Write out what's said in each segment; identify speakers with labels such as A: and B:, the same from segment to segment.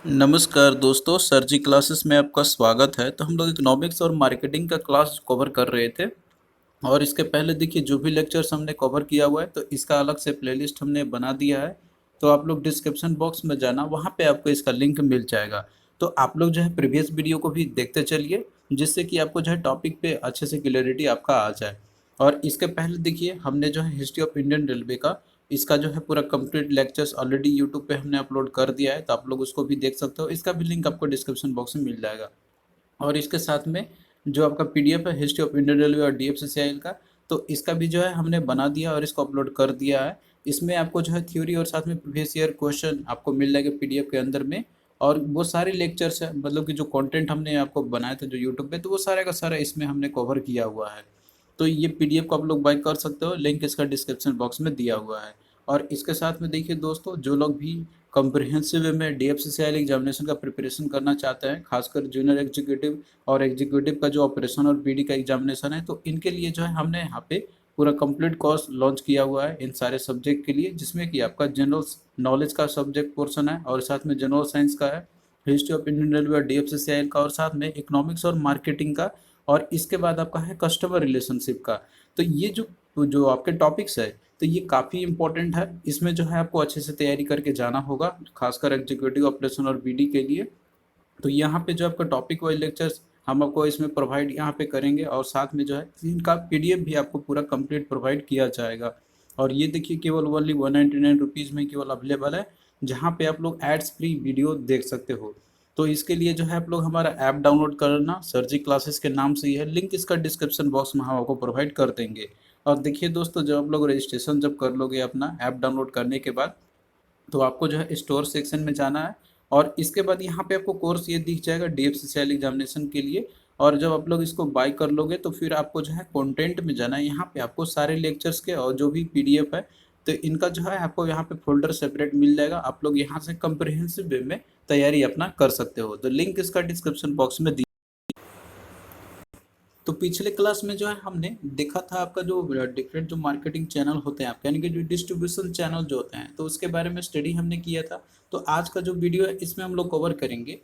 A: नमस्कार दोस्तों, सर जी क्लासेस में आपका स्वागत है। तो हम लोग इकोनॉमिक्स और मार्केटिंग का क्लास कवर कर रहे थे और इसके पहले देखिए जो भी लेक्चर्स हमने कवर किया हुआ है तो इसका अलग से प्लेलिस्ट हमने बना दिया है। तो आप लोग डिस्क्रिप्शन बॉक्स में जाना, वहाँ पे आपको इसका लिंक मिल जाएगा। तो आप लोग जो है प्रीवियस वीडियो को भी देखते चलिए, जिससे कि आपको जो है टॉपिक पे अच्छे से क्लियरिटी आपका आ जाए। और इसके पहले देखिए हमने जो है हिस्ट्री ऑफ इंडियन रेलवे का इसका जो है पूरा कंप्लीट लेक्चर्स ऑलरेडी यूट्यूब पे हमने अपलोड कर दिया है, तो आप लोग उसको भी देख सकते हो। इसका भी लिंक आपको डिस्क्रिप्शन बॉक्स में मिल जाएगा। और इसके साथ में जो आपका पीडीएफ है हिस्ट्री ऑफ इंडियन रेलवे और डीएफसीसीआईएल का, तो इसका भी जो है हमने बना दिया और इसको अपलोड कर दिया है। इसमें आपको जो है थ्योरी और साथ में प्रीवियस ईयर क्वेश्चन आपको मिल जाएगा पीडीएफ के अंदर में। और वो सारे लेक्चर्स है, मतलब कि जो कंटेंट हमने आपको बनाया था जो यूट्यूब पे, तो वो सारा का सारा इसमें हमने कवर किया हुआ है। तो ये पीडीएफ को आप लोग बाय कर सकते हो, लिंक इसका डिस्क्रिप्शन बॉक्स में दिया हुआ है। और इसके साथ में देखिए दोस्तों, जो लोग भी कॉम्प्रिहेंसिव वे में डीएफसीसीआईएल एग्जामिनेशन का प्रिपरेशन करना चाहते हैं, खासकर जूनियर एग्जीक्यूटिव और एग्जीक्यूटिव का जो ऑपरेशन और पीडी का एग्जामिनेशन है, तो इनके लिए जो है हमने यहाँ पे पूरा कंप्लीट कोर्स लॉन्च किया हुआ है इन सारे सब्जेक्ट के लिए, जिसमें कि आपका जनरल नॉलेज का सब्जेक्ट पोर्शन है और साथ में जनरल साइंस का है, हिस्ट्री ऑफ इंडियन रेलवे और डीएफसीसीआईएल का, और साथ में इकोनॉमिक्स और मार्केटिंग का। और इसके बाद आपका है कस्टमर रिलेशनशिप का। तो ये जो जो आपके टॉपिक्स है, तो ये काफ़ी इंपॉर्टेंट है। इसमें जो है आपको अच्छे से तैयारी करके जाना होगा, खासकर एग्जीक्यूटिव ऑपरेशन और बीडी के लिए। तो यहाँ पे जो आपका टॉपिक वाइज लेक्चर्स हम आपको इसमें प्रोवाइड यहाँ पे करेंगे, और साथ में जो है इनका पीडीएफ भी आपको पूरा कंप्लीट प्रोवाइड किया जाएगा। और ये देखिए केवल ओनली 199 रुपीज़ में केवल अवेलेबल है, जहाँ पे आप लोग एड्स फ्री वीडियो देख सकते हो। तो इसके लिए जो है आप लोग हमारा ऐप डाउनलोड करना, सर जी क्लासेस के नाम से ही है, लिंक इसका डिस्क्रिप्शन बॉक्स में हम आपको प्रोवाइड कर देंगे। और देखिए दोस्तों, जब आप लोग रजिस्ट्रेशन जब कर लोगे अपना ऐप डाउनलोड करने के बाद, तो आपको जो है स्टोर सेक्शन में जाना है। और इसके बाद यहाँ पे आपको कोर्स ये दिख जाएगा डीएफसीसीएल एग्जामिनेशन के लिए। और जब आप लोग इसको बाय कर लोगे तो फिर आपको जो है कंटेंट में जाना है। यहाँ पे आपको सारे लेक्चर्स के और जो भी पीडीएफ है, तो इनका जो है आपको यहाँ पे फोल्डर सेपरेट मिल जाएगा। आप लोग यहाँ से कंप्रिहेंसिव वे में तैयारी अपना कर सकते हो। तो लिंक इसका डिस्क्रिप्शन बॉक्स में। तो पिछले क्लास में जो है हमने देखा था आपका जो डिफरेंट जो मार्केटिंग चैनल होते हैं आपके, यानी कि जो डिस्ट्रीब्यूशन चैनल जो होते हैं, तो उसके बारे में स्टडी हमने किया था। तो आज का जो वीडियो है इसमें हम लोग कवर करेंगे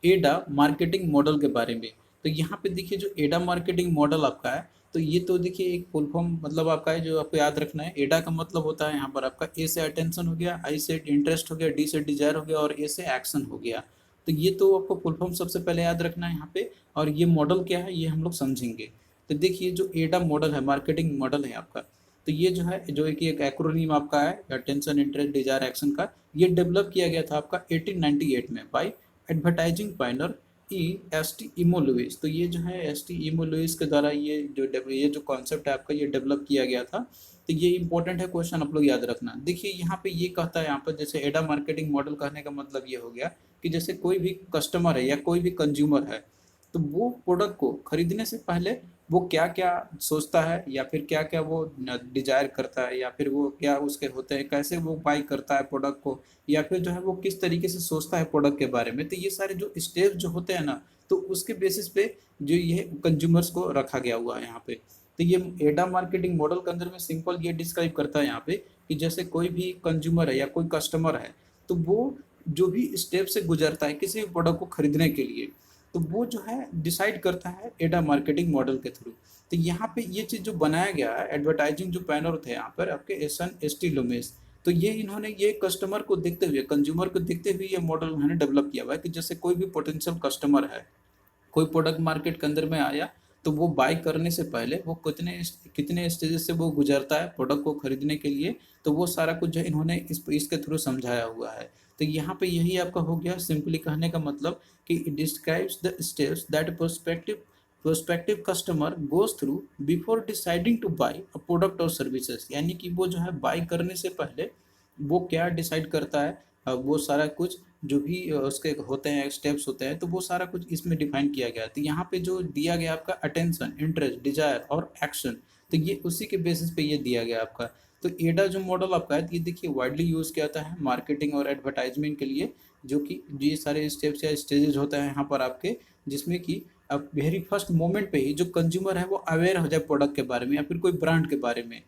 A: एडा मार्केटिंग मॉडल के बारे में। तो यहाँ पे देखिए जो एडा मार्केटिंग मॉडल आपका है, तो ये तो देखिए एक फुल फॉर्म मतलब आपका है जो आपको याद रखना है। एडा का मतलब होता है यहाँ पर आपका ए से अटेंशन हो गया, आई से इंटरेस्ट हो गया, डी से डिजायर हो गया और ए से एक्शन हो गया। तो ये तो आपको फुल फॉर्म सबसे पहले याद रखना है यहाँ पे। और ये मॉडल क्या है ये हम लोग समझेंगे। तो देखिए जो एडा मॉडल है, मार्केटिंग मॉडल है आपका, तो ये जो है जो एक एक्रोनीम आपका है, अटेंशन इंटरेस्ट डिजायर एक्शन का। ये डेवलप किया गया था आपका 1898 में by advertising pioneer E S T Elmo Lewis. तो ये जो है एस टी इमो लुइस के द्वारा ये जो कॉन्सेप्ट है आपका ये डेवलप किया गया था। तो ये इंपॉर्टेंट है, क्वेश्चन आप लोग याद रखना। देखिए यहाँ पे ये कहता है, यहाँ पर जैसे एडा मार्केटिंग मॉडल कहने का मतलब ये हो गया कि जैसे कोई भी कस्टमर है या कोई भी कंज्यूमर है, तो वो प्रोडक्ट को खरीदने से पहले वो क्या क्या सोचता है, या फिर क्या क्या वो डिजायर करता है, या फिर वो क्या उसके होते हैं, कैसे वो बाई करता है प्रोडक्ट को, या फिर जो है वो किस तरीके से सोचता है प्रोडक्ट के बारे में। तो ये सारे जो स्टेप जो होते हैं ना, तो उसके बेसिस पे जो ये कंज्यूमर्स को रखा गया हुआ है यहाँ पे। तो ये एडा मार्केटिंग मॉडल के अंदर में सिंपल ये डिस्क्राइब करता है यहाँ पे कि जैसे कोई भी कंज्यूमर है या कोई कस्टमर है, तो वो जो भी स्टेप से गुजरता है किसी भी प्रोडक्ट को खरीदने के लिए, तो वो जो है डिसाइड करता है एडा मार्केटिंग मॉडल के थ्रू। तो यहाँ पे ये चीज़ जो बनाया गया है, एडवर्टाइजिंग जो पैनल थे यहाँ पर आपके एसन एस टी लोमेस, तो ये इन्होंने ये कस्टमर को देखते हुए, कंज्यूमर को देखते हुए ये मॉडल उन्होंने डेवलप किया हुआ है कि जैसे कोई भी पोटेंशियल कस्टमर है, कोई प्रोडक्ट मार्केट के अंदर में आया, तो वो बाय करने से पहले वो कितने कितने स्टेजेस से वो गुजरता है प्रोडक्ट को खरीदने के लिए, तो वो सारा कुछ जो है इन्होंने इसके थ्रू समझाया हुआ है। तो यहाँ पे यही आपका हो गया सिंपली कहने का मतलब कि it describes the steps that prospective customer goes through before deciding to buy a product और सर्विसेज। यानी कि वो जो है बाय करने से पहले वो क्या डिसाइड करता है, वो सारा कुछ जो भी उसके होते हैं स्टेप्स होते हैं, तो वो सारा कुछ इसमें डिफाइन किया गया है। तो यहाँ पे जो दिया गया आपका अटेंशन इंटरेस्ट डिजायर और एक्शन, तो ये उसी के बेसिस पे ये दिया गया आपका। तो एडा जो मॉडल आपका है, तो ये देखिए वाइडली यूज़ किया जाता है मार्केटिंग और एडवर्टाइजमेंट के लिए, जो कि ये सारे स्टेप्स या स्टेजेस होते हैं यहाँ पर आपके, जिसमें कि अब वेरी फर्स्ट मोमेंट पे ही जो कंज्यूमर है वो अवेयर हो जाए प्रोडक्ट के बारे में या फिर कोई ब्रांड के बारे में,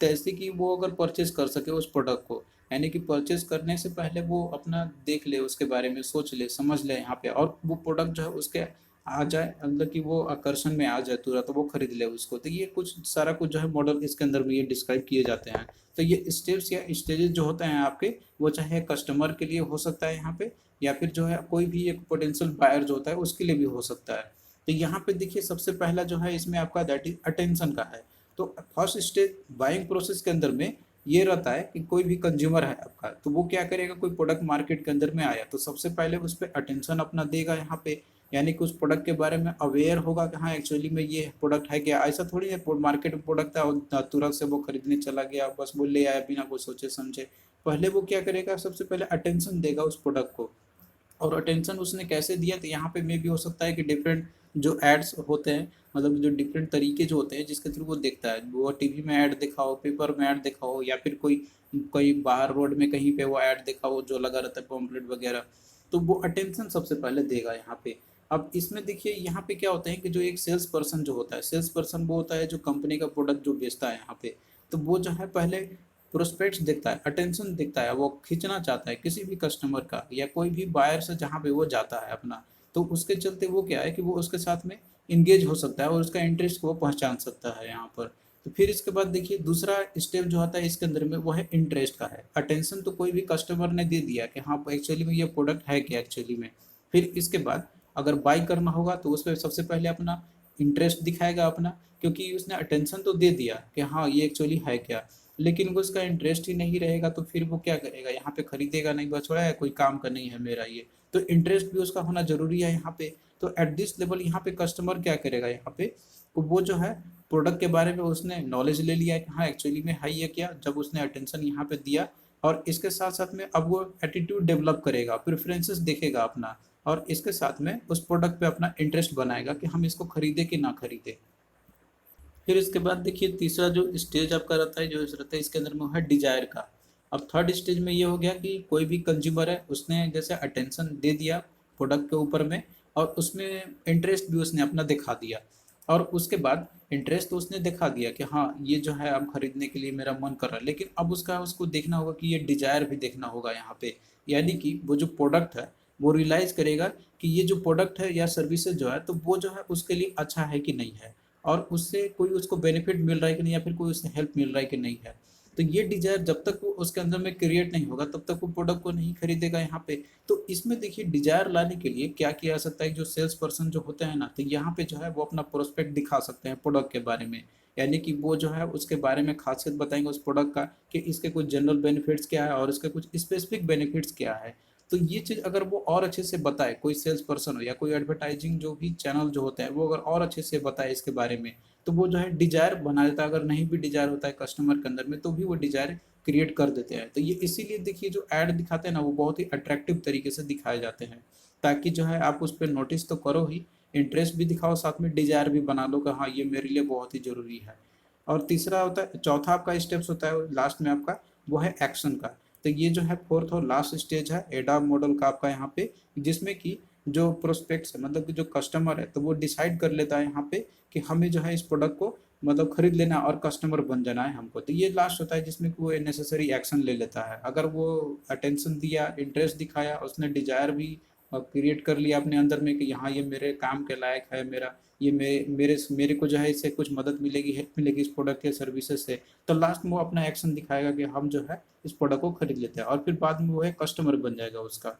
A: जैसे कि वो अगर परचेज कर सके उस प्रोडक्ट को। यानी कि परचेज करने से पहले वो अपना देख ले, उसके बारे में सोच ले, समझ ले यहाँ पे, और वो प्रोडक्ट जो है उसके आ जाए, मतलब कि वो आकर्षण में आ जाए तुरंत, तो वो खरीद ले उसको। तो ये कुछ सारा कुछ जो है मॉडल इसके अंदर में ये डिस्क्राइब किए जाते हैं। तो ये स्टेप्स या स्टेजेस जो होते हैं आपके, वो चाहे कस्टमर के लिए हो सकता है यहाँ पे, या फिर जो है कोई भी एक पोटेंशियल बायर जो होता है उसके लिए भी हो सकता है। तो यहाँ पे देखिए सबसे पहला जो है इसमें आपका दैट इज अटेंशन का है। तो फर्स्ट स्टेज बाइंग प्रोसेस के अंदर में ये रहता है कि कोई भी कंज्यूमर है आपका, तो वो क्या करेगा, कोई प्रोडक्ट मार्केट के अंदर में आया तो सबसे पहले उस पर अटेंशन अपना देगा यहाँ पे, यानी कि उस प्रोडक्ट के बारे में अवेयर होगा कि हाँ एक्चुअली में ये प्रोडक्ट है क्या। ऐसा थोड़ी है मार्केट में प्रोडक्ट था और तुरंत से वो खरीदने चला गया, बस वो ले आया बिना कुछ सोचे समझे। पहले वो क्या करेगा, सबसे पहले अटेंशन देगा उस प्रोडक्ट को। और अटेंशन उसने कैसे दिया, तो यहाँ पे मे भी हो सकता है कि डिफरेंट जो एड्स होते हैं, मतलब जो डिफरेंट तरीके जो होते हैं जिसके थ्रू वो देखता है, वो टीवी में ऐड दिखाओ, पेपर में ऐड दिखाओ, या फिर कोई कोई बाहर रोड में कहीं पे वो ऐड दिखाओ जो लगा रहता है पॉम्पलेट वगैरह, तो वो अटेंशन सबसे पहले देगा यहाँ पे। अब इसमें देखिए यहाँ पे क्या होता है कि जो एक सेल्स पर्सन जो होता है, सेल्स पर्सन वो होता है जो कंपनी का प्रोडक्ट जो बेचता है यहाँ पे, तो वो जो है पहले प्रोस्पेक्ट्स देखता है, अटेंशन देखता है, वो खींचना चाहता है किसी भी कस्टमर का या कोई भी बायर से जहाँ पे वो जाता है अपना, तो उसके चलते वो क्या है कि वो उसके साथ में इंगेज हो सकता है और उसका इंटरेस्ट को वो पहचान सकता है यहाँ पर। तो फिर इसके बाद देखिए दूसरा स्टेप जो आता है इसके अंदर में वो है इंटरेस्ट का है। अटेंशन तो कोई भी कस्टमर ने दे दिया कि हाँ एक्चुअली में ये प्रोडक्ट है क्या एक्चुअली में। फिर इसके बाद अगर बाई करना होगा तो उस पर सबसे पहले अपना इंटरेस्ट दिखाएगा अपना, क्योंकि उसने अटेंशन तो दे दिया कि हाँ ये एक्चुअली है क्या, लेकिन वो उसका इंटरेस्ट ही नहीं रहेगा तो फिर वो क्या करेगा, यहाँ पे खरीदेगा नहीं, बस छोड़ा है कोई काम का नहीं है मेरा ये। तो इंटरेस्ट भी उसका होना जरूरी है यहाँ पे। तो एट दिस लेवल यहाँ पे कस्टमर क्या करेगा यहाँ पे, वो जो है प्रोडक्ट के बारे में उसने नॉलेज ले लिया कि हाँ एक्चुअली में है ये क्या, जब उसने अटेंशन यहाँ पे दिया, और इसके साथ साथ में अब वो एटीट्यूड डेवलप करेगा, प्रेफरेंसेस देखेगा अपना, और इसके साथ में उस प्रोडक्ट पे अपना इंटरेस्ट बनाएगा कि हम इसको खरीदे कि ना खरीदे। फिर इसके बाद देखिए तीसरा जो स्टेज आपका रहता है, जो रहता है इसके अंदर में है डिजायर का। अब थर्ड स्टेज में ये हो गया कि कोई भी कंज्यूमर है उसने जैसे अटेंशन दे दिया प्रोडक्ट के ऊपर में, और उसमें इंटरेस्ट भी उसने अपना दिखा दिया, और उसके बाद इंटरेस्ट तो उसने दिखा दिया कि हाँ ये जो है अब खरीदने के लिए मेरा मन कर रहा है, लेकिन अब उसका उसको देखना होगा कि ये डिजायर भी देखना होगा यहाँ पे, यानी कि वो जो प्रोडक्ट है वो रियलाइज करेगा कि ये जो प्रोडक्ट है या सर्विसेज जो है तो वो जो है उसके लिए अच्छा है कि नहीं है, और उससे कोई उसको बेनिफिट मिल रहा है कि नहीं, या फिर कोई उससे हेल्प मिल रहा है कि नहीं है। तो ये डिजायर जब तक वो उसके अंदर में क्रिएट नहीं होगा तब तक वो प्रोडक्ट को नहीं खरीदेगा यहाँ पे। तो इसमें देखिए डिजायर लाने के लिए क्या किया जा सकता है, जो सेल्स पर्सन जो होते हैं ना, तो यहाँ पे जो है वो अपना प्रोस्पेक्ट दिखा सकते हैं प्रोडक्ट के बारे में, यानी कि वो जो है उसके बारे में खासियत बताएंगे उस प्रोडक्ट का, कि इसके कुछ जनरल बेनिफिट्स क्या है और इसके कुछ स्पेसिफिक बेनिफिट्स क्या है। तो ये चीज़ अगर वो और अच्छे से बताए, कोई सेल्स पर्सन हो या कोई एडवर्टाइजिंग जो भी चैनल जो होता है वो अगर और अच्छे से बताए इसके बारे में, तो वो जो है डिजायर बना देता है। अगर नहीं भी डिजायर होता है कस्टमर के अंदर में तो भी वो डिजायर क्रिएट कर देते हैं। तो ये इसीलिए देखिए जो ऐड दिखाते हैं ना वो बहुत ही अट्रैक्टिव तरीके से दिखाए जाते हैं, ताकि जो है आप उस पर नोटिस तो करो ही, इंटरेस्ट भी दिखाओ, साथ में डिजायर भी बना लो कि हाँ ये मेरे लिए बहुत ही जरूरी है। और तीसरा होता है, चौथा आपका स्टेप्स होता है लास्ट में आपका, वो है एक्शन का। तो ये जो है फोर्थ और लास्ट स्टेज है एडा मॉडल का आपका यहाँ पे, जिसमें कि जो प्रोस्पेक्ट्स है, मतलब कि जो कस्टमर है तो वो डिसाइड कर लेता है यहाँ पे कि हमें जो है इस प्रोडक्ट को मतलब खरीद लेना और कस्टमर बन जाना है हमको। तो ये लास्ट होता है जिसमें कि वो नेसेसरी एक्शन ले लेता है। अगर वो अटेंशन दिया, इंटरेस्ट दिखाया, उसने डिजायर भी क्रिएट कर लिया अपने अंदर में कि हाँ ये मेरे काम के लायक है, मेरा ये मेरे मेरे मेरे को जो है इससे कुछ मदद मिलेगी, हेल्प मिलेगी इस प्रोडक्ट या सर्विसेज से, तो लास्ट में वो अपना एक्शन दिखाएगा कि हम जो है इस प्रोडक्ट को खरीद लेते हैं, और फिर बाद में वो है कस्टमर बन जाएगा उसका।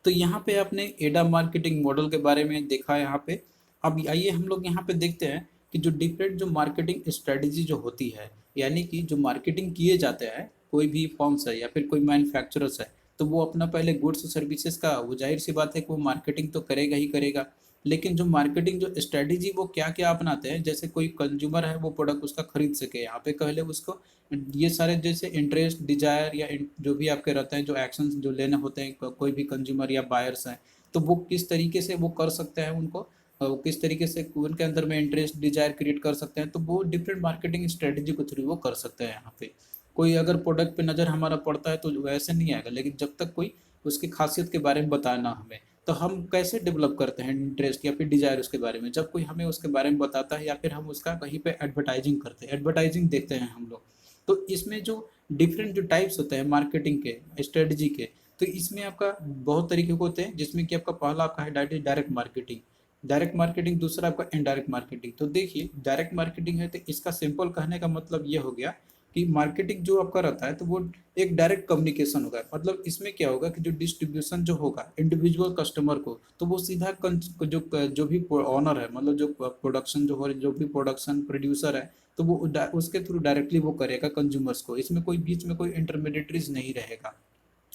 A: तो यहाँ पे आपने एडा मार्केटिंग मॉडल के बारे में देखा यहाँ पे। अब आइए हम लोग यहाँ पे देखते हैं कि जो डिफरेंट जो मार्केटिंग स्ट्रेटजी जो होती है, यानी कि जो मार्केटिंग किए जाते हैं कोई भी फॉर्म्स है या फिर कोई मैन्युफैक्चरर्स है, तो वो अपना पहले गुड्स सर्विसेज का वो जाहिर सी बात है कि वो मार्केटिंग तो करेगा ही करेगा, लेकिन जो मार्केटिंग जो स्ट्रेटजी वो क्या क्या अपनाते हैं, जैसे कोई कंज्यूमर है वो प्रोडक्ट उसका खरीद सके, यहाँ पे पहले उसको ये सारे जैसे इंटरेस्ट, डिजायर या जो भी आपके रहते हैं जो एक्शंस जो लेने होते हैं कोई भी कंज्यूमर या बायर्स हैं, तो वो किस तरीके से वो कर सकते हैं उनको, वो किस तरीके से उनके अंदर में इंटरेस्ट डिजायर क्रिएट कर सकते हैं, तो वो डिफरेंट मार्केटिंग स्ट्रेटजी के थ्रू वो कर सकते हैं यहाँ पे। कोई अगर प्रोडक्ट पे नज़र हमारा पड़ता है तो वैसे नहीं आएगा, लेकिन जब तक कोई उसकी खासियत के बारे में बताना हमें, तो हम कैसे डेवलप करते हैं इंटरेस्ट या फिर डिजायर उसके बारे में, जब कोई हमें उसके बारे में बताता है या फिर हम उसका कहीं पे एडवर्टाइजिंग करते हैं, एडवर्टाइजिंग देखते हैं हम लोग। तो इसमें जो डिफरेंट जो टाइप्स होते हैं मार्केटिंग के स्ट्रेटजी के, तो इसमें आपका बहुत तरीके के होते हैं, जिसमें कि आपका पहला आपका है डायरेक्ट मार्केटिंग। डायरेक्ट मार्केटिंग, दूसरा आपका इनडायरेक्ट मार्केटिंग। तो देखिए डायरेक्ट मार्केटिंग है तो इसका सिंपल कहने का मतलब ये हो गया कि मार्केटिंग जो आपका रहता है तो वो एक डायरेक्ट कम्युनिकेशन होगा। मतलब इसमें क्या होगा कि जो डिस्ट्रीब्यूशन जो होगा इंडिविजुअल कस्टमर को, तो वो सीधा जो भी ऑनर है, मतलब जो प्रोडक्शन जो हो जो भी प्रोडक्शन प्रोड्यूसर है, तो वो उसके थ्रू डायरेक्टली वो करेगा कंज्यूमर्स को। इसमें कोई बीच में कोई इंटरमीडिएटरीज नहीं रहेगा,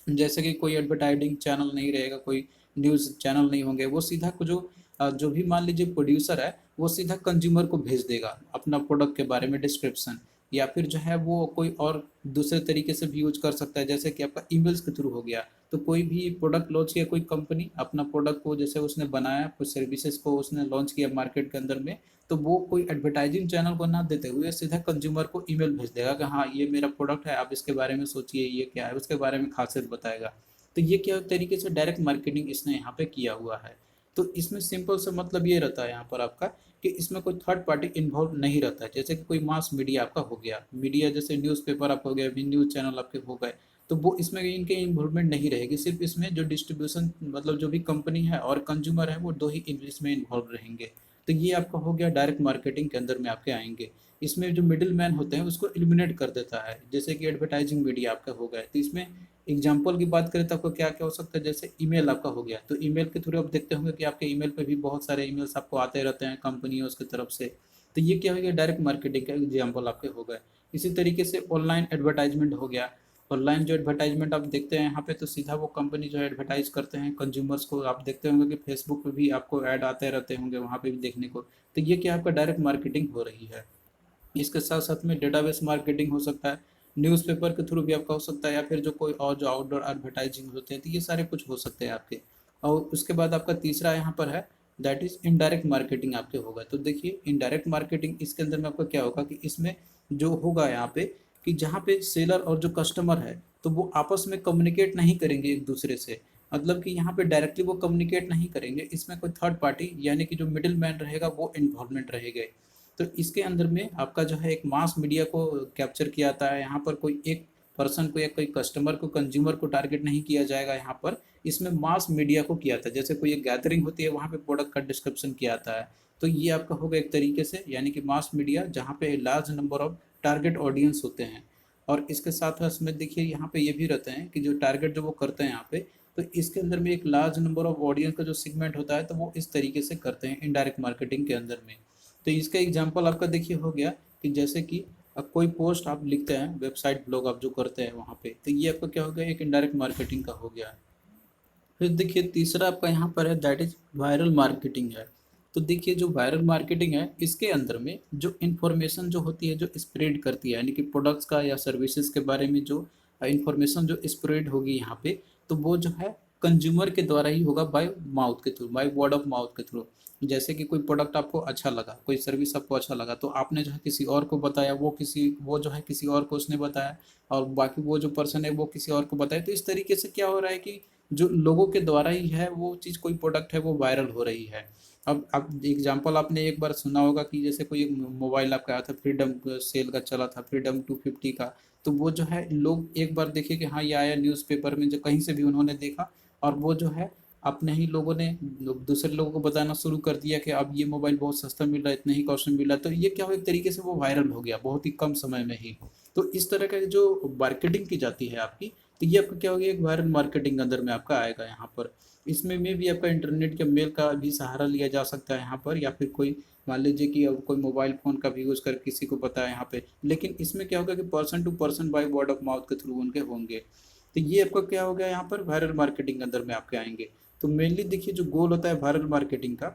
A: जैसे कि कोई एडवर्टाइजिंग चैनल नहीं रहेगा, कोई न्यूज़ चैनल नहीं होंगे। वो सीधा जो भी मान लीजिए प्रोड्यूसर है, वो सीधा कंज्यूमर को भेज देगा अपना प्रोडक्ट के बारे में डिस्क्रिप्शन, या फिर जो है वो कोई और दूसरे तरीके से भी यूज कर सकता है, जैसे कि आपका ईमेल्स के थ्रू हो गया। तो कोई भी प्रोडक्ट लॉन्च किया, कोई कंपनी अपना प्रोडक्ट को जैसे उसने बनाया, कुछ सर्विसेज को उसने लॉन्च किया मार्केट के अंदर में, तो वो कोई एडवर्टाइजिंग चैनल को ना देते हुए सीधा कंज्यूमर को ईमेल भेज देगा कि हाँ ये मेरा प्रोडक्ट है, आप इसके बारे में सोचिए, ये क्या है, उसके बारे में खासियत बताएगा। तो ये क्या तरीके से डायरेक्ट मार्केटिंग इसने यहाँ पे किया हुआ है। तो इसमें सिंपल सा मतलब ये रहता है यहाँ पर आपका कि इसमें कोई थर्ड पार्टी इन्वॉल्व नहीं रहता है। जैसे कि कोई मास मीडिया आपका हो गया, मीडिया जैसे न्यूज़पेपर आपका हो गया, भी न्यूज़ चैनल आपके हो गए, तो वो इसमें इनके इन्वॉल्वमेंट नहीं रहेगी। सिर्फ इसमें जो डिस्ट्रीब्यूशन मतलब जो भी कंपनी है और कंज्यूमर है, वो दो ही इसमें इन्वॉल्व रहेंगे। तो ये आपका हो गया डायरेक्ट मार्केटिंग के अंदर में आपके आएंगे। इसमें जो मिडिल मैन होते हैं उसको एलिमिनेट कर देता है, जैसे कि एडवर्टाइजिंग मीडिया आपका हो गया। तो इसमें एग्जाम्पल की बात करें तो आपको क्या क्या हो सकता है, जैसे ईमेल आपका हो गया, तो ईमेल के थ्रू आप देखते होंगे कि आपके ईमेल पे भी बहुत सारे ईमेल्स आपको आते रहते हैं कंपनियों की तरफ से। तो ये क्या हो गया, डायरेक्ट मार्केटिंग का एग्जाम्पल आपके हो गए। इसी तरीके से ऑनलाइन एडवर्टाइजमेंट हो गया। ऑनलाइन जो एडवर्टाइजमेंट आप देखते हैं यहाँ पे, तो सीधा वो कंपनी जो है एडवर्टाइज करते हैं कंज्यूमर्स को। आप देखते होंगे कि फेसबुक पे भी आपको ऐड आते रहते होंगे, वहाँ पे भी देखने को। तो ये क्या आपका डायरेक्ट मार्केटिंग हो रही है। इसके साथ साथ में डेटाबेस मार्केटिंग हो सकता है, न्यूज़पेपर के थ्रू भी आपका हो सकता है, या फिर जो कोई और जो आउटडोर एडवर्टाइजिंग होते हैं, तो ये सारे कुछ हो सकते हैं आपके। और उसके बाद आपका तीसरा यहाँ पर है, दैट इज इनडायरेक्ट मार्केटिंग आपके होगा। तो देखिए इनडायरेक्ट मार्केटिंग इसके अंदर में आपका क्या होगा कि इसमें जो होगा यहाँ पे कि जहाँ पे सेलर और जो कस्टमर है, तो वो आपस में कम्युनिकेट नहीं करेंगे एक दूसरे से। मतलब कि यहाँ पे डायरेक्टली वो कम्युनिकेट नहीं करेंगे, इसमें कोई थर्ड पार्टी यानी कि जो मिडिल मैन रहेगा वो इन्वॉल्वमेंट रहेगा। तो इसके अंदर में आपका जो है एक मास मीडिया को कैप्चर किया जाता है। यहाँ पर कोई एक पर्सन को या कोई कस्टमर को कंज्यूमर को टारगेट नहीं किया जाएगा, यहाँ पर इसमें मास मीडिया को किया जाता है। जैसे कोई एक गैदरिंग होती है, वहाँ पे प्रोडक्ट का डिस्क्रिप्शन किया जाता है। तो ये आपका होगा एक तरीके से, यानी कि मास मीडिया जहाँ पे large number of target audience होते हैं। और इसके साथ साथ में देखिए यहाँ पे ये भी रहते हैं कि जो टारगेट जो वो करते हैं यहाँ पे, तो इसके अंदर में एक लार्ज नंबर ऑफ ऑडियंस का जो सेगमेंट होता है, तो वो इस तरीके से करते हैं इनडायरेक्ट मार्केटिंग के अंदर में। तो इसका एग्जांपल आपका देखिए हो गया कि जैसे कि अब कोई पोस्ट आप लिखते हैं, वेबसाइट ब्लॉग आप जो करते हैं वहाँ पे, तो ये आपका क्या हो गया, एक इनडायरेक्ट मार्केटिंग का हो गया। फिर देखिए तीसरा आपका यहाँ पर है, दैट इज वायरल मार्केटिंग है। तो देखिए जो वायरल मार्केटिंग है, इसके अंदर में जो इन्फॉर्मेशन जो होती है जो स्प्रेड करती है, यानी कि प्रोडक्ट्स का या सर्विसेज के बारे में जो इन्फॉर्मेशन जो स्प्रेड होगी यहाँ पे, तो वो जो है कंज्यूमर के द्वारा ही होगा, बाय माउथ के through, bye word of mouth के थ्रू। जैसे कि कोई प्रोडक्ट आपको अच्छा लगा, कोई सर्विस आपको अच्छा लगा, तो आपने जो है किसी और को बताया, वो जो है किसी और को उसने बताया, और बाकी वो जो पर्सन है वो किसी और को बताया। तो इस तरीके से क्या हो रहा है कि जो लोगों के द्वारा ही है वो चीज़, कोई प्रोडक्ट है वो वायरल हो रही है। अब एग्जांपल आपने एक बार सुना होगा कि जैसे कोई एक मोबाइल आपका आया था, फ्रीडम सेल का चला था, फ्रीडम 250 का। तो वो जो है लोग एक बार देखे कि हाँ ये आया न्यूज़पेपर में, जो कहीं से भी उन्होंने देखा, और वो जो है अपने ही लोगों ने दूसरे लोगों को बताना शुरू कर दिया कि अब ये मोबाइल बहुत सस्ता मिल रहा है, इतने ही कॉस्ट में मिल रहा है। तो ये क्या हो, एक तरीके से वो वायरल हो गया बहुत ही कम समय में ही। तो इस तरह का जो मार्केटिंग की जाती है आपकी, तो ये आपका क्या हो गया, एक वायरल मार्केटिंग अंदर में आपका आएगा यहाँ पर। इसमें में भी आपका इंटरनेट के मेल का भी सहारा लिया जा सकता है यहाँ पर, या फिर कोई मान लीजिए कि अब कोई मोबाइल फ़ोन का भी यूज़ कर किसी को पता है यहाँ पे। लेकिन इसमें क्या होगा कि person to person by word of mouth के थ्रू उनके होंगे। तो ये आपका क्या हो गया यहाँ पर, वायरल मार्केटिंग अंदर में आपके आएंगे। तो मेनली देखिए जो गोल होता है वायरल मार्केटिंग का,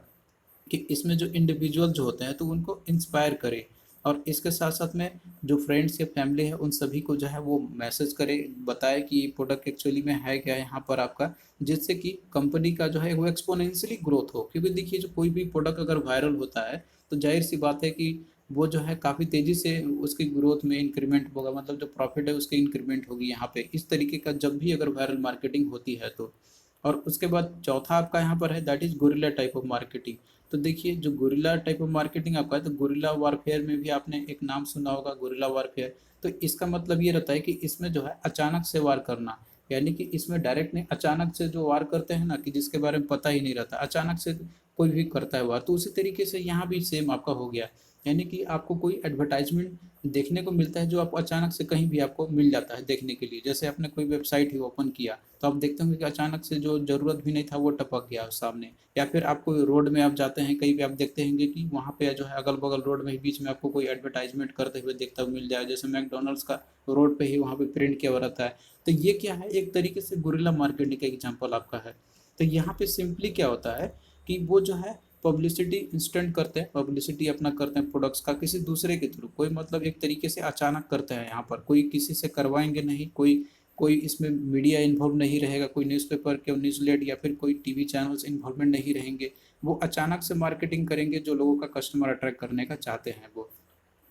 A: कि इसमें जो इंडिविजुअल जो होते हैं तो उनको इंस्पायर करे, और इसके साथ साथ में जो फ्रेंड्स या फैमिली है उन सभी को जो है वो मैसेज करे, बताए कि प्रोडक्ट एक्चुअली में है क्या यहाँ पर आपका, जिससे कि कंपनी का जो है वो एक्सपोनेंशियली ग्रोथ हो। क्योंकि देखिए जो कोई भी प्रोडक्ट अगर वायरल होता है, तो जाहिर सी बात है कि वो जो है काफ़ी तेज़ी से उसकी ग्रोथ में इंक्रीमेंट होगा, मतलब जो प्रॉफिट है उसकी इंक्रीमेंट होगी यहाँ पे, इस तरीके का जब भी अगर वायरल मार्केटिंग होती है तो। और उसके बाद चौथा आपका यहाँ पर है, that is guerrilla type of marketing. तो देखिए जो गुरिल्ला टाइप ऑफ मार्केटिंग आपका है, तो गुरिल्ला वारफेयर में भी आपने एक नाम सुना होगा, गुरिल्ला वारफेयर। तो इसका मतलब ये रहता है कि इसमें जो है अचानक से वार करना, यानी कि इसमें डायरेक्ट नहीं, अचानक से जो वार करते हैं ना, कि जिसके बारे में पता ही नहीं रहता, अचानक से कोई भी करता है वार। तो उसी तरीके से यहाँ भी सेम आपका हो गया, यानी कि आपको कोई एडवर्टाइजमेंट देखने को मिलता है जो आपको अचानक से कहीं भी आपको मिल जाता है देखने के लिए। जैसे आपने कोई वेबसाइट ही ओपन किया तो आप देखते होंगे कि अचानक से जो जरूरत भी नहीं था वो टपक गया सामने। या फिर आप कोई रोड में आप जाते हैं कहीं भी, आप देखते होंगे कि वहाँ पे जो है अगल बगल रोड में ही बीच में आपको कोई एडवर्टाइजमेंट करते हुए देखता हुआ मिल जाए, जैसे मैकडोनल्ड्स का रोड पे ही वहाँ पे प्रिंट किया हुआ रहता है। तो ये क्या है, एक तरीके से गुरिल्ला मार्केटिंग का एग्जाम्पल आपका है। तो यहाँ पे सिंपली क्या होता है कि वो जो है पब्लिसिटी इंस्टेंट करते हैं, पब्लिसिटी अपना करते हैं प्रोडक्ट्स का किसी दूसरे के थ्रू, कोई मतलब एक तरीके से अचानक करते हैं। यहाँ पर कोई किसी से करवाएंगे नहीं, कोई कोई इसमें मीडिया इन्वॉल्व नहीं रहेगा, कोई न्यूज़पेपर के न्यूज़लेट या फिर कोई टीवी चैनल्स इन्वॉल्वमेंट नहीं रहेंगे। वो अचानक से मार्केटिंग करेंगे जो लोगों का कस्टमर अट्रैक्ट करने का चाहते हैं वो।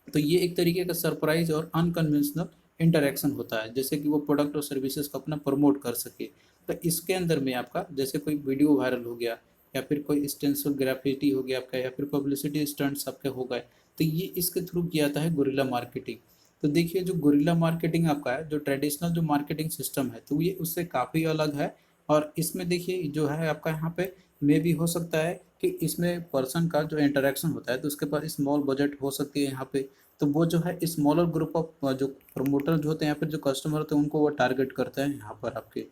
A: तो ये एक तरीके का सरप्राइज और अनकन्वेंशनल इंटरेक्शन होता है, जैसे कि वो प्रोडक्ट और सर्विसेज को अपना प्रमोट कर सके। तो इसके अंदर में आपका जैसे कोई वीडियो वायरल हो गया, या फिर कोई स्टेंसिल ग्राफिटी हो गया आपका, या फिर पब्लिसिटी स्टंट्स आपके हो गए, तो ये इसके थ्रू किया जाता है गुरिल्ला मार्केटिंग। तो देखिए जो गुरिल्ला मार्केटिंग आपका है, जो ट्रेडिशनल जो मार्केटिंग सिस्टम है, तो ये उससे काफ़ी अलग है। और इसमें देखिए जो है आपका यहाँ पे मे भी हो सकता है कि इसमें पर्सन का जो इंटरेक्शन होता है तो उसके पास स्मॉल बजट हो सकती है यहाँ पे। तो वो जो है स्मॉलर ग्रुप ऑफ जो प्रमोटर जो होते हैं, या फिर जो कस्टमर होते हैं, उनको वो टारगेट करते हैं यहाँ पर आपके।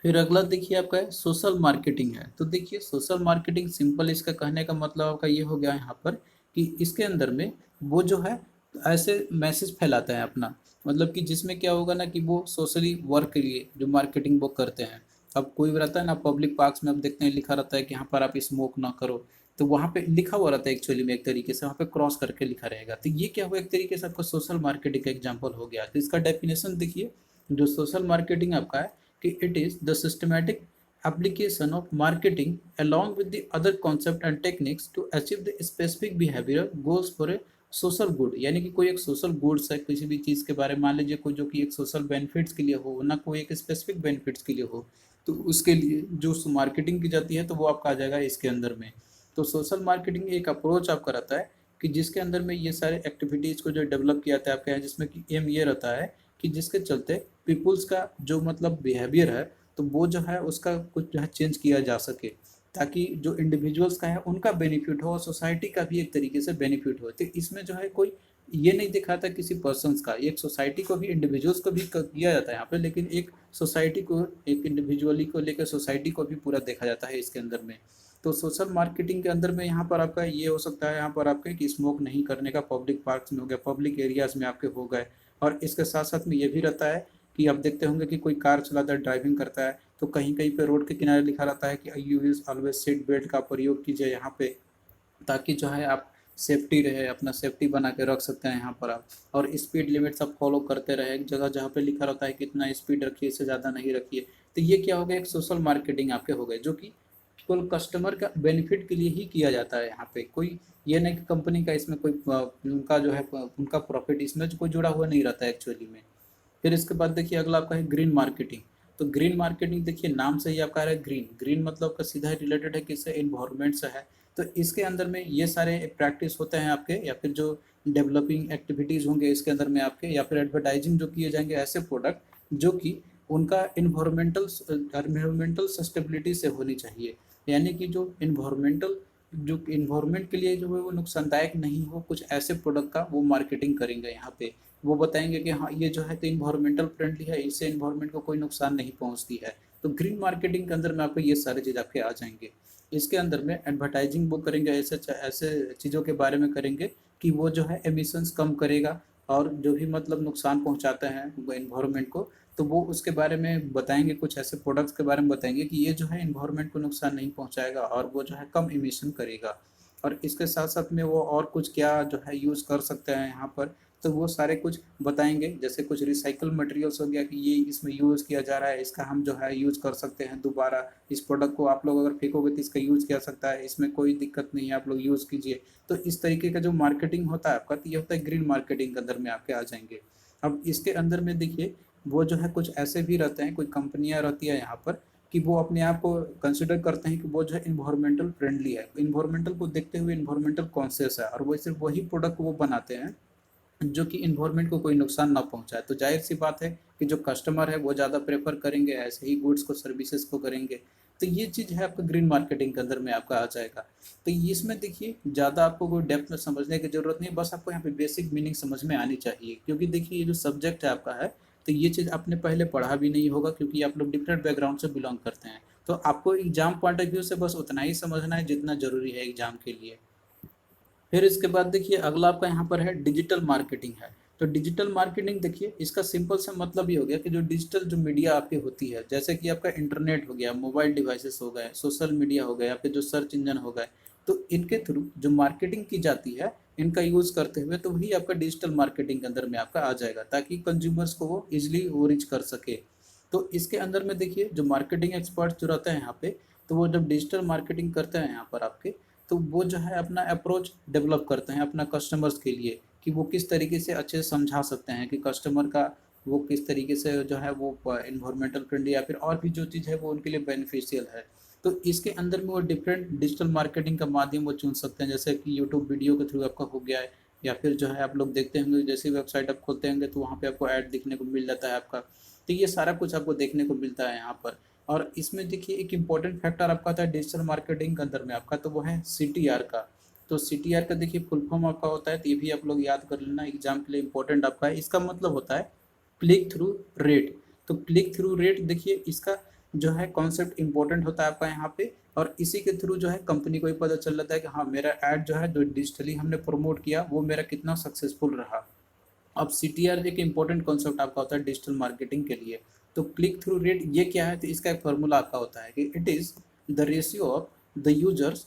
A: फिर अगला देखिए आपका है सोशल मार्केटिंग है। तो देखिए सोशल मार्केटिंग सिंपल इसका कहने का मतलब आपका ये हो गया यहाँ पर कि इसके अंदर में वो जो है ऐसे मैसेज फैलाता है अपना, मतलब कि जिसमें क्या होगा ना कि वो सोशली वर्क के लिए जो मार्केटिंग वो करते हैं। अब कोई भी रहता है ना पब्लिक पार्क्स में, आप देखते हैं लिखा रहता है कि यहाँ पर आप स्मोक ना करो, तो वहाँ पे लिखा हुआ रहता है एक्चुअली में, एक तरीके से वहाँ पे क्रॉस करके लिखा रहेगा। तो ये क्या हुआ, एक तरीके से आपका सोशल मार्केटिंग का एग्जाम्पल हो गया। तो इसका डेफिनेशन देखिए, जो सोशल मार्केटिंग आपका है कि it is the systematic application of marketing along with the other concept and techniques to achieve the specific behavioral goals for a social good. यानी कि कोई एक सोशल गुड्स है किसी भी चीज़ के बारे में, मान लीजिए कोई जो कि एक सोशल बेनिफिट्स के लिए हो ना, कोई एक स्पेसिफिक बेनिफिट्स के लिए हो, तो उसके लिए जो मार्केटिंग की जाती है तो वो आपका आ जाएगा इसके अंदर में। तो सोशल मार्केटिंग एक अप्रोच आपका रहता है कि जिसके अंदर में ये सारे एक्टिविटीज़ को जो डेवलप किया जाता है आपके यहाँ, जिसमें कि एम ये रहता है कि जिसके चलते पीपुल्स का जो मतलब बिहेवियर है तो वो जो है उसका कुछ जो है चेंज किया जा सके, ताकि जो इंडिविजुअल्स का है उनका बेनिफिट हो और सोसाइटी का भी एक तरीके से बेनिफिट हो। तो इसमें जो है कोई ये नहीं दिखाता किसी पर्सन्स का, एक सोसाइटी को भी इंडिविजुअल्स को भी किया जाता है यहाँ पे, लेकिन एक सोसाइटी को एक इंडिविजुअली को लेकर सोसाइटी को भी पूरा देखा जाता है इसके अंदर में। तो सोशल मार्केटिंग के अंदर में यहाँ पर आपका ये हो सकता है, यहाँ पर आपके कि स्मोक नहीं करने का पब्लिक पार्क्स में हो गया, पब्लिक एरियाज में आपके हो गए। और इसके साथ साथ में ये भी रहता है कि आप देखते होंगे कि कोई कार चलाता है, ड्राइविंग करता है, तो कहीं कहीं पे रोड के किनारे लिखा रहता है कि you is always seat belt का प्रयोग कीजिए यहाँ पे, ताकि जो है आप सेफ्टी रहे, अपना सेफ्टी बना के रख सकते हैं यहाँ पर आप। और स्पीड लिमिट्स आप फॉलो करते रहे, एक जगह जहाँ पे लिखा रहता है कितना स्पीड रखिए, इससे ज़्यादा नहीं रखिए। तो ये क्या हो गया, एक सोशल मार्केटिंग आपके हो गए, जो कि केवल कस्टमर का बेनिफिट के लिए ही किया जाता है। यहाँ पे कोई ये नहीं कि कंपनी का इसमें कोई उनका जो है उनका प्रॉफिट इसमें कोई जुड़ा हुआ नहीं रहता है एक्चुअली में। फिर इसके बाद देखिए अगला आपका है ग्रीन मार्केटिंग। तो ग्रीन मार्केटिंग देखिए नाम से ही आपका आ रहा है ग्रीन, ग्रीन मतलब का सीधा रिलेटेड है किससे, इन्वायरमेंट से है। तो इसके अंदर में ये सारे प्रैक्टिस होते हैं आपके, या फिर जो डेवलपिंग एक्टिविटीज़ होंगे इसके अंदर में आपके, या फिर एडवर्टाइजिंग जो किए जाएंगे ऐसे प्रोडक्ट जो कि उनका इन्वायरमेंटल सस्टेबिलिटी से होनी चाहिए। यानी कि जो इन्वायरमेंट के लिए जो है वो नुकसानदायक नहीं हो, कुछ ऐसे प्रोडक्ट का वो मार्केटिंग करेंगे यहाँ पे। वो बताएंगे कि हाँ ये जो है तो इन्वायरमेंटल फ्रेंडली है, इससे इन्वायरमेंट को कोई नुकसान नहीं पहुँचती है। तो ग्रीन मार्केटिंग के अंदर में आपको ये सारी चीज़ आपके आ जाएंगे। इसके अंदर में एडवर्टाइजिंग वो करेंगे ऐसे ऐसे चीज़ों के बारे में करेंगे कि वो जो है एमिशंस कम करेगा, और जो भी मतलब नुकसान पहुंचाते हैं वो इन्वायरमेंट को, तो वो उसके बारे में बताएंगे, कुछ ऐसे प्रोडक्ट्स के बारे में बताएंगे कि ये जो है इन्वायरमेंट को नुकसान नहीं पहुंचाएगा और वो जो है कम इमिशन करेगा। और इसके साथ साथ में वो और कुछ क्या जो है यूज़ कर सकते हैं यहाँ पर, तो वो सारे कुछ बताएंगे। जैसे कुछ रिसाइकल मटेरियल्स हो गया कि ये इसमें यूज़ किया जा रहा है, इसका हम जो है यूज़ कर सकते हैं दोबारा, इस प्रोडक्ट को आप लोग अगर फेंकोगे तो इसका यूज़ किया सकता है, इसमें कोई दिक्कत नहीं है, आप लोग यूज़ कीजिए। तो इस तरीके का जो मार्केटिंग होता है आपका, तो ये होता है ग्रीन मार्केटिंग के अंदर में आपके आ जाएंगे। अब इसके अंदर में देखिए वो जो है कुछ ऐसे भी रहते हैं, कोई कंपनियां रहती है यहाँ पर कि वो अपने आप को कंसिडर करते हैं कि वो जो है इन्वायरमेंटल फ्रेंडली है, इन्वायरमेंटल को देखते हुए इन्वायरमेंटल कॉन्शियस है, और वो सिर्फ वही प्रोडक्ट वो बनाते हैं जो कि इन्वायरमेंट को कोई नुकसान ना पहुंचाए। तो जाहिर सी बात है कि जो कस्टमर है वो ज़्यादा प्रेफर करेंगे ऐसे ही गुड्स को, सर्विसेज को करेंगे। तो ये चीज़ है आपका ग्रीन मार्केटिंग के अंदर में आपका आ जाएगा। तो इसमें देखिए ज़्यादा आपको कोई डेप्थ में समझने की जरूरत नहीं, बस आपको यहाँ पे बेसिक मीनिंग समझ में आनी चाहिए, क्योंकि देखिए ये जो सब्जेक्ट है आपका है, तो ये चीज़ आपने पहले पढ़ा भी नहीं होगा, क्योंकि आप लोग डिफरेंट बैकग्राउंड से बिलोंग करते हैं। तो आपको एग्जाम पॉइंट ऑफ व्यू से बस उतना ही समझना है जितना जरूरी है एग्जाम के लिए। फिर इसके बाद देखिए अगला आपका यहाँ पर है डिजिटल मार्केटिंग है। तो डिजिटल मार्केटिंग देखिए इसका सिंपल सा मतलब ये हो गया कि जो डिजिटल जो मीडिया आपकी होती है, जैसे कि आपका इंटरनेट हो गया, मोबाइल डिवाइसेस हो गए, सोशल मीडिया हो गए, या फिर जो सर्च इंजन हो गए, तो इनके थ्रू जो मार्केटिंग की जाती है इनका यूज़ करते हुए, तो वही आपका डिजिटल मार्केटिंग के अंदर में आपका आ जाएगा, ताकि कंज्यूमर्स को वो इजिली वो रीच कर सके। तो इसके अंदर में देखिए जो मार्केटिंग एक्सपर्ट जो रहते हैं यहाँ पे, तो वो जब डिजिटल मार्केटिंग करते हैं यहाँ पर आपके, तो वो जो है अपना अप्रोच डेवलप करते हैं अपना कस्टमर्स के लिए, कि वो किस तरीके से अच्छे से समझा सकते हैं कि कस्टमर का वो किस तरीके से जो है वो इन्वायरमेंटल फ्रेंडली या फिर और भी जो चीज़ है वो उनके लिए बेनिफिशियल है। तो इसके अंदर में वो डिफरेंट डिजिटल मार्केटिंग का माध्यम वो चुन सकते हैं, जैसे कि यूट्यूब वीडियो के थ्रू आपका हो गया है, या फिर जो है आप लोग देखते होंगे जैसे वेबसाइट आप खोलते होंगे तो वहाँ पे आपको ऐड दिखने को मिल जाता है आपका। तो ये सारा कुछ आपको देखने को मिलता है यहाँ पर। और इसमें देखिए एक इम्पॉर्टेंट फैक्टर आपका आता है डिजिटल मार्केटिंग के अंदर में आपका, तो वो है CTR का। तो CTR का देखिए फुल फॉर्म आपका होता है, तो ये भी आप लोग याद कर लेना, एग्जाम के लिए इंपॉर्टेंट आपका है। इसका मतलब होता है क्लिक थ्रू रेट। तो क्लिक थ्रू रेट देखिए इसका जो है कॉन्सेप्ट इंपॉर्टेंट होता है आपका यहाँ पे, और इसी के थ्रू जो है कंपनी को ही पता चल जाता है कि हाँ मेरा ऐड जो है जो डिजिटली हमने प्रमोट किया वो मेरा कितना सक्सेसफुल रहा। अब CTR एक इम्पोर्टेंट कॉन्सेप्ट आपका होता है डिजिटल मार्केटिंग के लिए। तो क्लिक थ्रू रेट ये क्या है, तो इसका एक फॉर्मूला आपका होता है कि it is the ratio of the users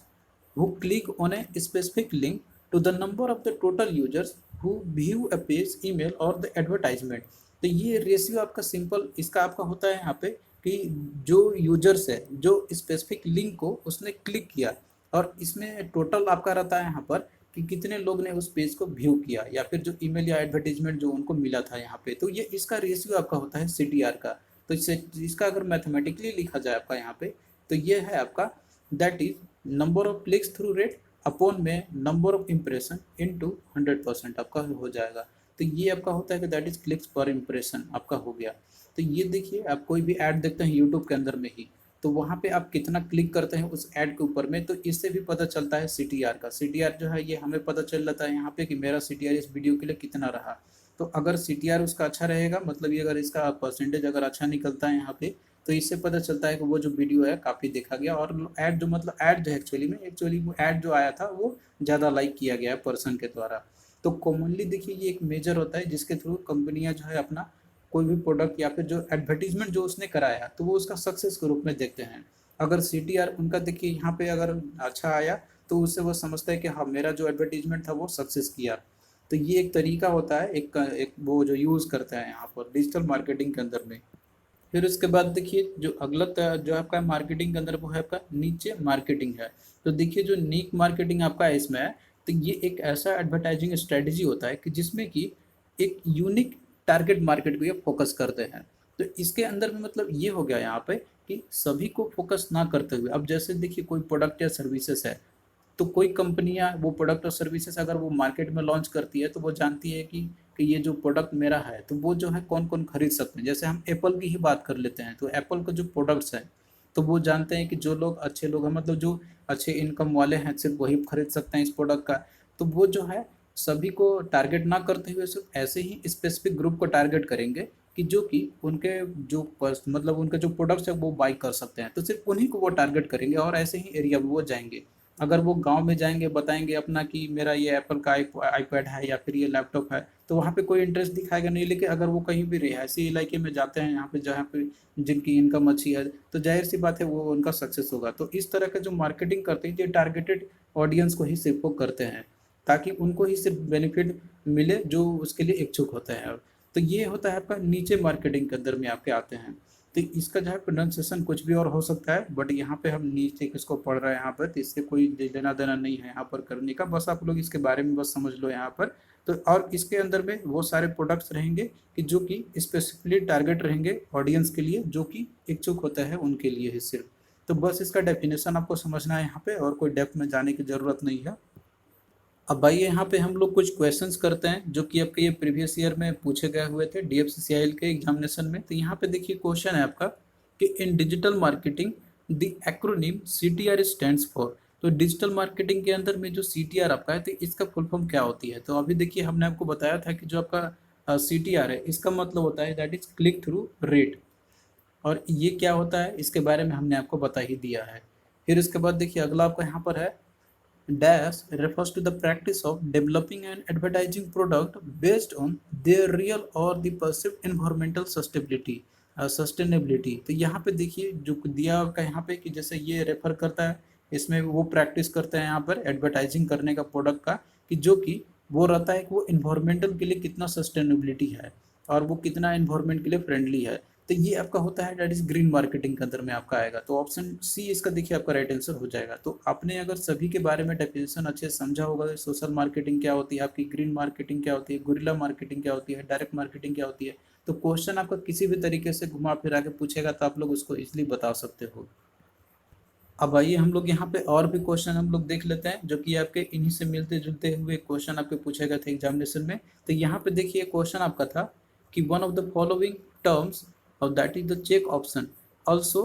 A: who click on a specific link to the number of the total users who view a page, email or the advertisement। तो ये रेशियो आपका सिंपल इसका आपका होता है यहाँ पे कि जो यूजर्स है जो स्पेसिफिक लिंक को उसने क्लिक किया, और इसमें टोटल आपका रहता है यहाँ पर कि कितने लोग ने उस पेज को व्यू किया, या फिर जो ईमेल या एडवर्टीजमेंट जो उनको मिला था यहाँ पे, तो ये इसका रेशियो आपका होता है CTR का। तो इसका अगर मैथमेटिकली लिखा जाए आपका यहाँ पे, तो ये है आपका that is number of clicks through rate upon में नंबर ऑफ इम्प्रेशन इनटू 100% आपका हो जाएगा। तो ये आपका होता है कि दैट इज क्लिक्स पर इम्प्रेशन आपका हो गया। तो ये देखिए आप कोई भी ऐड देखते हैं यूट्यूब के अंदर में ही, तो वहाँ पे आप कितना क्लिक करते हैं उस ऐड के ऊपर में, तो इससे भी पता चलता है CTR का। CTR जो है ये हमें पता चल जाता है यहाँ पे कि मेरा CTR इस वीडियो के लिए कितना रहा। तो अगर CTR उसका अच्छा रहेगा, मतलब ये अगर इसका परसेंटेज अगर अच्छा निकलता है यहाँ पे, तो इससे पता चलता है कि वो जो वीडियो है काफ़ी देखा गया, और ऐड जो मतलब ऐड जो एक्चुअली वो ऐड जो आया था वो ज़्यादा लाइक किया गया है पर्सन के द्वारा। तो कॉमनली देखिए ये एक मेजर होता है जिसके थ्रू कंपनियां जो है अपना कोई भी प्रोडक्ट या फिर जो एडवर्टीजमेंट जो उसने कराया तो वो उसका सक्सेस के रूप में देखते हैं। अगर CTR उनका देखिए यहाँ पे अगर अच्छा आया, तो उससे वो समझता है कि हाँ मेरा जो एडवर्टीजमेंट था वो सक्सेस किया। तो ये एक तरीका होता है, एक वो जो यूज़ करता है यहाँ पर डिजिटल मार्केटिंग के अंदर में। फिर उसके बाद देखिए जो अगला जो आपका मार्केटिंग के अंदर वो है आपका नीचे मार्केटिंग है। तो देखिए जो नीक मार्केटिंग आपका इसमें है, तो ये एक ऐसा एडवर्टाइजिंग स्ट्रेटजी होता है कि जिसमें कि एक यूनिक टारगेट मार्केट को ये फोकस करते हैं। तो इसके अंदर में मतलब ये हो गया यहाँ पे कि सभी को फोकस ना करते हुए, अब जैसे देखिए कोई प्रोडक्ट या सर्विसेज है, तो कोई कंपनियां वो प्रोडक्ट और सर्विसेज अगर वो मार्केट में लॉन्च करती है तो वो जानती है कि ये जो प्रोडक्ट मेरा है तो वो जो है कौन कौन खरीद सकते हैं। जैसे हम एप्पल की ही बात कर लेते हैं, तो एप्पल का जो प्रोडक्ट्स हैं तो वो जानते हैं कि जो लोग अच्छे लोग हैं, मतलब जो अच्छे इनकम वाले हैं, सिर्फ वही खरीद सकते हैं इस प्रोडक्ट का। तो वो जो है सभी को टारगेट ना करते हुए सिर्फ ऐसे ही स्पेसिफिक ग्रुप को टारगेट करेंगे कि जो कि उनके जो मतलब उनके जो प्रोडक्ट्स है वो बाई कर सकते हैं, तो सिर्फ उन्हीं को वो टारगेट करेंगे और ऐसे ही एरिया में वो जाएंगे। अगर वो गांव में जाएंगे बताएंगे अपना कि मेरा ये एप्पल का आईपैड है या फिर ये लैपटॉप है, तो वहाँ पे कोई इंटरेस्ट दिखाएगा नहीं। लेकिन अगर वो कहीं भी रिहायशी इलाके में जाते हैं यहाँ पे जहाँ पे जिनकी इनकम अच्छी है, तो जाहिर सी बात है वो उनका सक्सेस होगा। तो इस तरह का जो मार्केटिंग करते हैं ये टारगेटेड ऑडियंस को ही सिर्फ वो करते हैं, ताकि उनको ही सिर्फ बेनिफिट मिले जो उसके लिए इच्छुक होते हैं। तो ये होता है आपका नीचे मार्केटिंग के अंदर में आपके आते हैं। तो इसका जो है प्रोनाउंसिएशन कुछ भी और हो सकता है, बट यहाँ पे हम नीचे इसको पढ़ रहे हैं यहाँ पर, तो इससे कोई लेना देना नहीं है यहाँ पर करने का, बस आप लोग इसके बारे में बस समझ लो यहाँ पर। तो और इसके अंदर में वो सारे प्रोडक्ट्स रहेंगे कि जो कि स्पेसिफिकली टारगेट रहेंगे ऑडियंस के लिए, जो कि इच्छुक होता है उनके लिए ही सिर्फ। तो बस इसका डेफिनेशन आपको समझना है यहाँ पे, और कोई डेप्थ में जाने की ज़रूरत नहीं है। अब आइए यहाँ पे हम लोग कुछ क्वेश्चंस करते हैं जो कि आपके ये प्रीवियस ईयर में पूछे गए हुए थे DFCCIL के एग्जामिनेशन में। तो यहाँ पे देखिए क्वेश्चन है आपका कि इन digital marketing the acronym CTR stands for. तो डिजिटल मार्केटिंग के अंदर में जो CTR आपका है, तो इसका फुल फॉर्म क्या होती है। तो अभी देखिए हमने आपको बताया था कि जो आपका CTR है, इसका मतलब होता है that is click through rate, और ये क्या होता है इसके बारे में हमने आपको बता ही दिया है। फिर उसके बाद देखिए अगला आपका यहाँ पर है Dash refers to the practice of developing and advertising product based on their real or the perceived environmental sustainability। तो यहाँ पे देखिए जो दिया आपका यहाँ पे कि जैसे ये रेफर करता है, इसमें वो प्रैक्टिस करते हैं यहाँ पर एडवर्टाइजिंग करने का प्रोडक्ट का, कि जो कि वो रहता है कि वो इन्वायरमेंटल के लिए कितना सस्टेनेबिलिटी है और वो कितना इन्वायरमेंट के लिए फ्रेंडली है। तो ये आपका होता है दैट इज ग्रीन मार्केटिंग के अंदर में आपका आएगा। तो ऑप्शन सी इसका देखिए आपका राइट आंसर हो जाएगा। तो आपने अगर सभी के बारे में डेफिनेशन अच्छे से समझा होगा, सोशल मार्केटिंग क्या होती है आपकी, ग्रीन मार्केटिंग क्या होती है, गुरिल्ला मार्केटिंग क्या होती है, डायरेक्ट मार्केटिंग क्या होती है, तो क्वेश्चन आपका किसी भी तरीके से घुमा फिरा के पूछेगा तो आप लोग उसको इजिली बता सकते हो। अब आइए हम लोग यहाँ पे और भी क्वेश्चन हम लोग देख लेते हैं जो कि आपके इन्हीं से मिलते जुलते हुए क्वेश्चन आपके पूछे गए थे एग्जामिनेशन में। तो यहाँ पे देखिए क्वेश्चन आपका था कि one of the following terms और that is the check option also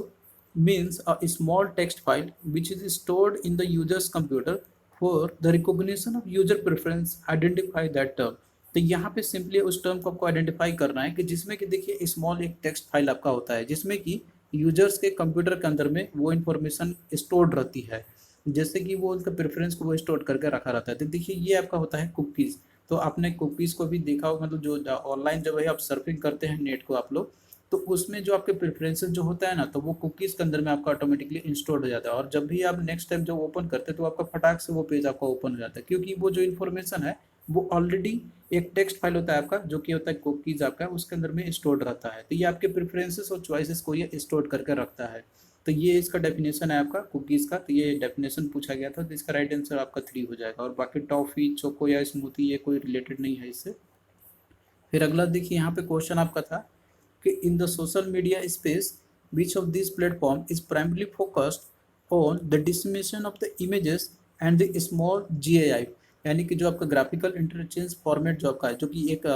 A: means a small text file which is stored in the user's computer for the recognition of user preference identify that term। तो यहाँ पे simply उस term को आपको identify करना है कि जिसमें कि देखिए स्मॉल एक टेक्स्ट फाइल आपका होता है जिसमें कि यूजर्स के कंप्यूटर के अंदर में वो इन्फॉर्मेशन स्टोर्ड रहती है, जैसे कि वो उनका प्रेफरेंस को वो स्टोर करके रखा रहता है। तो देखिए ये आपका होता है कुकीज़। तो आपने कुकीज़ को भी देखा होगा, मतलब जो ऑनलाइन जब आप सर्फिंग करते हैं नेट को आप लोग, तो उसमें जो आपके प्रेफरेंसेस जो होता है ना, तो वो कुकीज़ के अंदर में आपका ऑटोमेटिकली इंस्टॉल हो जाता है, और जब भी आप नेक्स्ट टाइम जब ओपन करते हैं तो आपका फटाक से वो पेज आपका ओपन हो जाता है, क्योंकि वो जो इन्फॉर्मेशन है वो ऑलरेडी एक टेक्स्ट फाइल होता है आपका जो कि होता है कुकीज़ आपका, उसके अंदर में स्टोर्ड रहता है। तो ये आपके प्रेफरेंसेस और चॉइसेस को ये स्टोर करके रखता है। तो ये इसका डेफिनेशन है आपका कुकीज़ का। तो ये डेफिनेशन पूछा गया था, तो इसका राइट आंसर आपका 3 हो जाएगा। और बाकी टॉफ़ी, चोको या स्मूथी ये कोई रिलेटेड नहीं है इससे। फिर अगला देखिए यहाँ पे क्वेश्चन आपका था कि in the social media space which of this platform is primarily focused on the dissemination of the images and the small GIF, यानी कि जो आपका ग्राफिकल इंटरचेंज फॉर्मेट जो आपका है, जो कि एक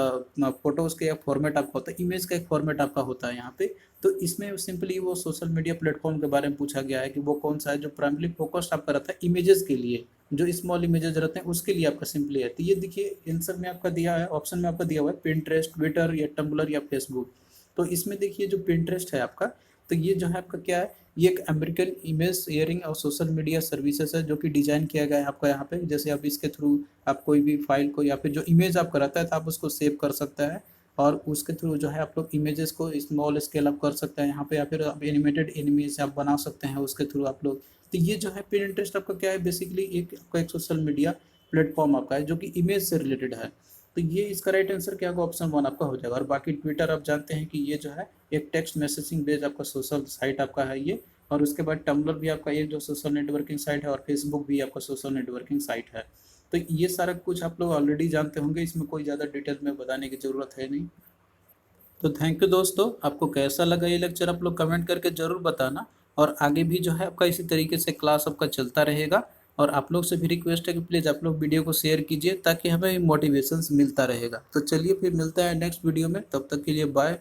A: फोटोज़ का एक फॉर्मेट आपका होता है, इमेज का एक फॉर्मेट आपका होता है यहाँ पे। तो इसमें सिंपली वो सोशल मीडिया प्लेटफॉर्म के बारे में पूछा गया है कि वो कौन सा है जो प्राइमरली फोकस्ड आपका रहता है इमेजेस के लिए, जो स्मॉल इमेजेस रहते हैं उसके लिए आपका सिंपली है। तो ये देखिए आंसर में आपका दिया है, ऑप्शन में आपका दिया हुआ है पिंटरेस्ट, ट्विटर या टम्बलर या फेसबुक। तो इसमें देखिए जो पिंटरेस्ट है आपका, तो ये जो है आपका क्या है, ये एक अमेरिकन इमेज शेयरिंग और सोशल मीडिया सर्विसेज है जो कि डिजाइन किया गया है आपका यहाँ पे। जैसे आप इसके थ्रू आप कोई भी फाइल को या फिर जो इमेज आपका रहता है तो आप उसको सेव कर सकते हैं, और उसके थ्रू जो है आप लोग इमेजेस को स्मॉल स्केल अप कर सकते हैं यहाँ पे, या फिर आप एनिमेटेड इमेज आप बना सकते हैं उसके थ्रू आप लोग। तो ये जो है पिंटरेस्ट आपका क्या है, बेसिकली एक आपका एक सोशल मीडिया प्लेटफॉर्म आपका है जो कि इमेज से रिलेटेड है। तो ये इसका राइट आंसर क्या होगा, ऑप्शन 1 आपका हो जाएगा। और बाकी ट्विटर आप जानते हैं कि ये जो है एक टेक्स्ट मैसेजिंग बेस्ड आपका सोशल साइट आपका है ये। और उसके बाद टम्बलर भी आपका एक जो सोशल नेटवर्किंग साइट है, और फेसबुक भी आपका सोशल नेटवर्किंग साइट है। तो ये सारा कुछ आप लोग ऑलरेडी जानते होंगे, इसमें कोई ज़्यादा डिटेल में बताने की ज़रूरत है नहीं। तो थैंक यू दोस्तों, आपको कैसा लगा ये लेक्चर आप लोग कमेंट करके ज़रूर बताना। और आगे भी जो है आपका इसी तरीके से क्लास आपका चलता रहेगा। और आप लोग से भी रिक्वेस्ट है कि प्लीज़ आप लोग वीडियो को शेयर कीजिए ताकि हमें मोटिवेशंस मिलता रहेगा। तो चलिए फिर मिलता है नेक्स्ट वीडियो में, तब तक के लिए बाय।